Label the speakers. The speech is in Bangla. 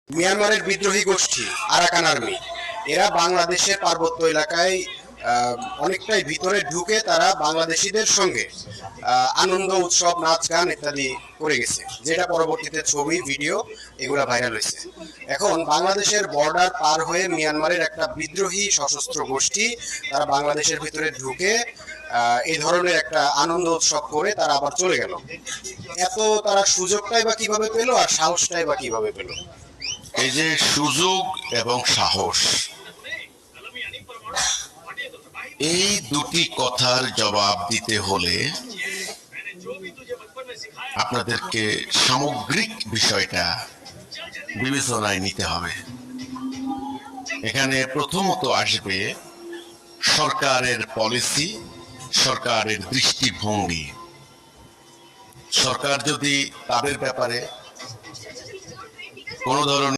Speaker 1: মিয়ানমারের বিদ্রোহী গোষ্ঠী আরাকান আর্মি এরা বাংলাদেশের পার্বত্য এলাকায় অনেকটাই ভিতরে ঢুকে তারা বাংলাদেশিদের সঙ্গে আনন্দ উৎসব নাচ গান ইত্যাদি করে গেছে, যেটা পরবর্তীতে ছবি ভিডিও এগুলা ভাইরাল হয়েছে। এখন বাংলাদেশের বর্ডার পার হয়ে মিয়ানমারের একটা বিদ্রোহী সশস্ত্র গোষ্ঠী তারা বাংলাদেশের ভিতরে ঢুকে এই ধরনের একটা আনন্দ উৎসব করে তারা আবার চলে গেল। এত তারা সুযোগটাই বা কিভাবে পেলো আর সাহসটাই বা কিভাবে পেলো?
Speaker 2: এই যে সুযোগ এবং সাহস, এই দুটি কথার জবাব দিতে হলে আপনাদেরকে সামগ্রিক বিষয়টা বিবেচনায় নিতে হবে। এখানে প্রথমত আসবে সরকারের পলিসি, সরকারের দৃষ্টিভঙ্গি। সরকার যদি তাদের ব্যাপারে কোনো ধরনের